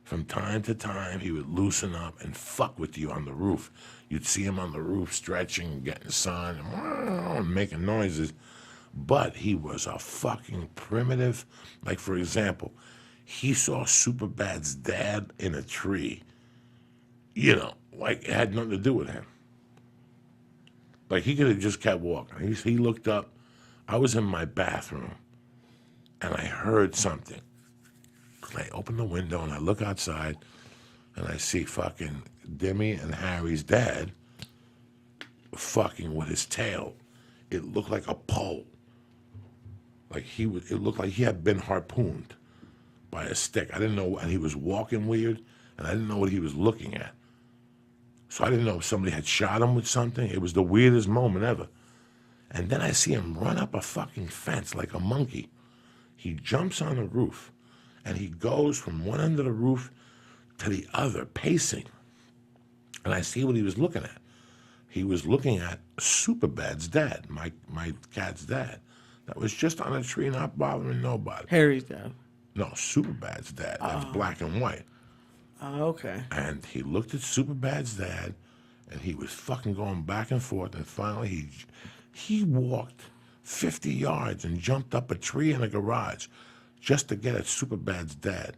From time to time, he would loosen up and fuck with you on the roof. You'd see him on the roof stretching, getting sun, and making noises. But he was a fucking primitive. Like, for example, he saw Superbad's dad in a tree. You know, like it had nothing to do with him. Like he could have just kept walking. He looked up. I was in my bathroom, and I heard something. And I open the window, and I look outside, and I see fucking Demi and Harry's dad fucking with his tail. It looked like a pole. Like it looked like he had been harpooned by a stick. I didn't know, and he was walking weird, and I didn't know what he was looking at. So I didn't know if somebody had shot him with something. It was the weirdest moment ever. And then I see him run up a fucking fence like a monkey. He jumps on the roof, and he goes from one end of the roof to the other, pacing. And I see what he was looking at. He was looking at Superbad's dad, my cat's dad. That was just on a tree, not bothering nobody. Harry's dad. No, Superbad's dad. That's black and white. Oh, okay. And he looked at Superbad's dad, and he was fucking going back and forth. And finally, he walked 50 yards and jumped up a tree in a garage just to get at Superbad's dad.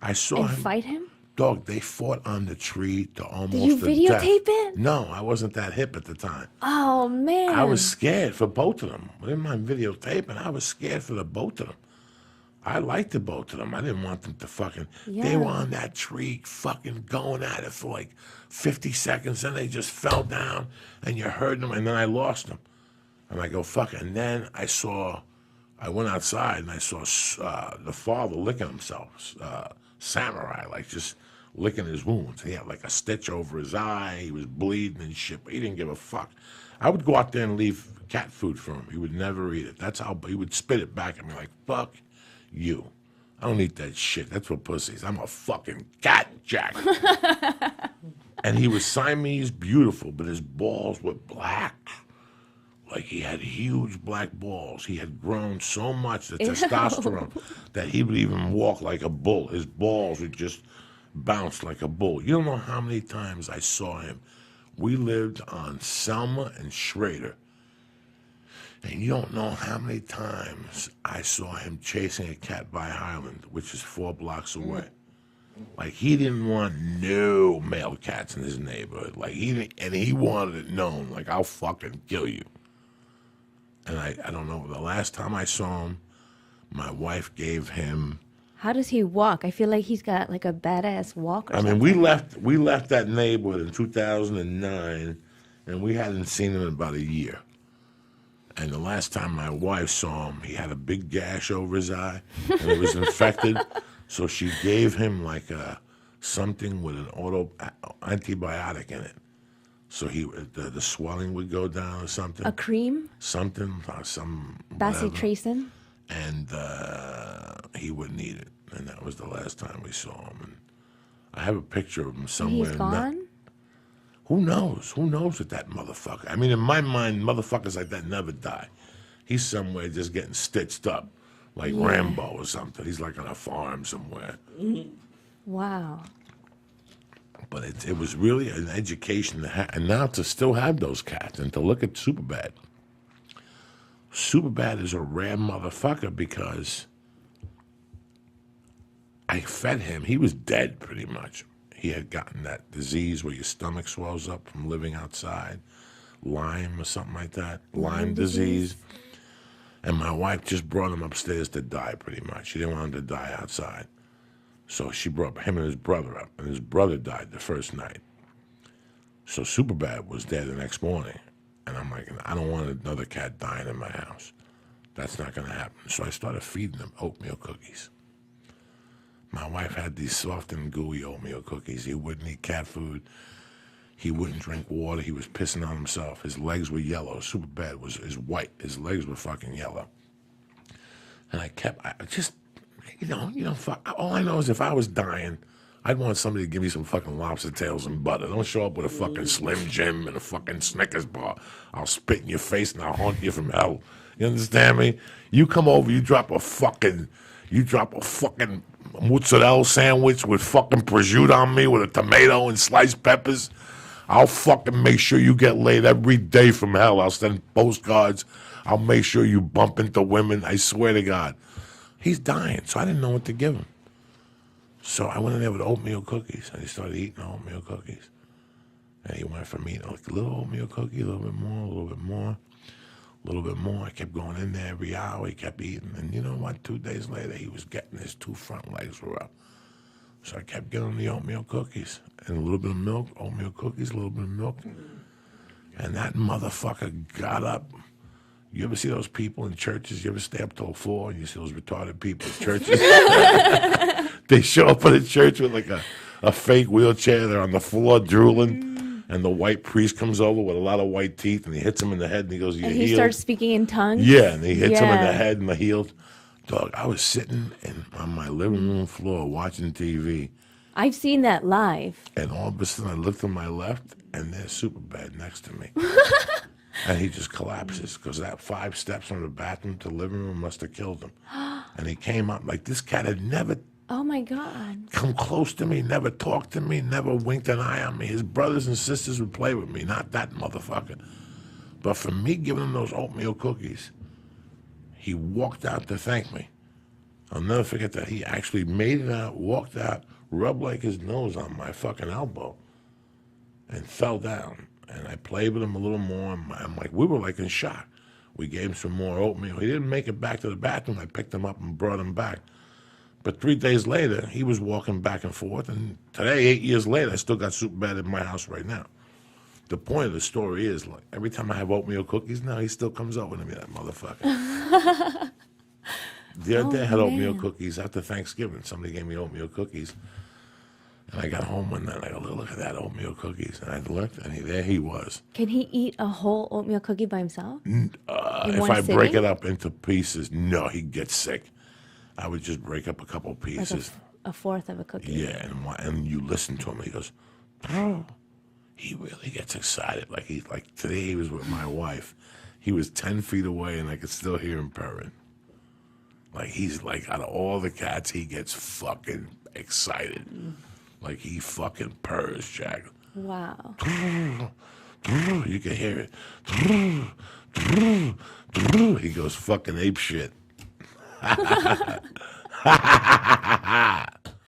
I saw him fight him. Dog, they fought on the tree to almost Did you videotape it? No, I wasn't that hip at the time. Oh man. I was scared for both of them. I didn't mind videotaping. I was scared for the both of them. I liked the both of them. I didn't want them to fucking. Yeah. They were on that tree fucking going at it for like 50 seconds, and they just fell down, and you heard them, and then I lost them. And I go, fuck it. And then I went outside, and I saw the father licking himself, samurai, like just licking his wounds. He had like a stitch over his eye. He was bleeding and shit, but he didn't give a fuck. I would go out there and leave cat food for him. He would never eat it. That's how he would spit it back at me like, fuck you. I don't eat that shit. That's for pussies. I'm a fucking cat, Jack. And he was Siamese beautiful, but his balls were black. Like he had huge black balls. He had grown so much, the testosterone, that he would even walk like a bull. His balls would just bounce like a bull. You don't know how many times I saw him. We lived on Selma and Schrader. And you don't know how many times I saw him chasing a cat by Highland, which is 4 blocks away. Like he didn't want no male cats in his neighborhood. Like he wanted it known. Like I'll fucking kill you. And I don't know. The last time I saw him, my wife gave him. How does he walk? I feel like he's got like a badass walk. Or something. We left that neighborhood in 2009, and we hadn't seen him in about a year. And the last time my wife saw him, he had a big gash over his eye, and it was infected. So she gave him like something with an antibiotic in it. So the swelling would go down or something. A cream? Something, some Bacitracin? And he wouldn't eat it. And that was the last time we saw him. And I have a picture of him somewhere. He's gone? Who knows? Who knows with that motherfucker? I mean, in my mind, motherfuckers like that never die. He's somewhere just getting stitched up, like Rambo or something. He's like on a farm somewhere. Wow. But it was really an education to have, and now to still have those cats and to look at Superbad. Superbad is a rare motherfucker because I fed him. He was dead pretty much. He had gotten that disease where your stomach swells up from living outside, Lyme or something like that, Lyme disease. And my wife just brought him upstairs to die pretty much. She didn't want him to die outside. So she brought him and his brother up, and his brother died the first night. So Superbad was there the next morning. And I'm like, I don't want another cat dying in my house. That's not going to happen. So I started feeding him oatmeal cookies. My wife had these soft and gooey oatmeal cookies. He wouldn't eat cat food. He wouldn't drink water. He was pissing on himself. His legs were yellow. Superbad is white. His legs were fucking yellow. And I just, fuck. All I know is if I was dying, I'd want somebody to give me some fucking lobster tails and butter. Don't show up with a fucking Slim Jim and a fucking Snickers bar. I'll spit in your face and I'll haunt you from hell. You understand me? You come over, you drop a fucking mozzarella sandwich with fucking prosciutto on me with a tomato and sliced peppers. I'll fucking make sure you get laid every day from hell. I'll send postcards. I'll make sure you bump into women. I swear to God. He's dying, so I didn't know what to give him. So I went in there with oatmeal cookies, and he started eating oatmeal cookies. And he went from eating like a little oatmeal cookie, a little bit more, a little bit more, a little bit more. I kept going in there every hour. He kept eating. And you know what? 2 days later, he was getting his 2 front legs were up. So I kept giving him the oatmeal cookies and a little bit of milk, oatmeal cookies, a little bit of milk. And that motherfucker got up. You ever see those people in churches? You ever stay up till 4 and you see those retarded people in churches? They show up at a church with like a fake wheelchair. They're on the floor drooling. And the white priest comes over with a lot of white teeth and he hits him in the head and he goes, "You're And he healed." starts speaking in tongues. Yeah, and he hits him in the Yeah. head and the healed. Dog, I was sitting on my living room floor watching TV. I've seen that live. And all of a sudden, I look to my left, and there's Superbad next to me. And he just collapses because that 5 steps from the bathroom to the living room must have killed him. And he came up like this cat had never Oh my God. come close to me, never talked to me, never winked an eye on me. His brothers and sisters would play with me, not that motherfucker. But for me giving him those oatmeal cookies, he walked out to thank me. I'll never forget that. He actually made it out, walked out, rubbed like his nose on my fucking elbow, and fell down. And I played with him a little more. I'm like, we were like in shock. We gave him some more oatmeal. He didn't make it back to the bathroom. I picked him up and brought him back. But 3 days later, he was walking back and forth. And today, 8 years later, I still got Superbad in my house right now. The point of the story is, like, every time I have oatmeal cookies now, he still comes over to me, that motherfucker. The other day, I had oatmeal cookies after Thanksgiving. Somebody gave me oatmeal cookies. And I got home one night, and I go, look at that, oatmeal cookies. And I looked, and there he was. Can he eat a whole oatmeal cookie by himself? If one I break sitting? it up into pieces, no, he'd get sick. I would just break up a couple Like pieces. a fourth of a cookie. Yeah, and you listen to him. He goes, "Oh." He really gets excited. Like today, he was with my wife. He was 10 feet away, and I could still hear him purring. Like he's like out of all the cats, he gets fucking excited. Like he fucking purrs, Jack. Wow. You can hear it. He goes fucking ape shit.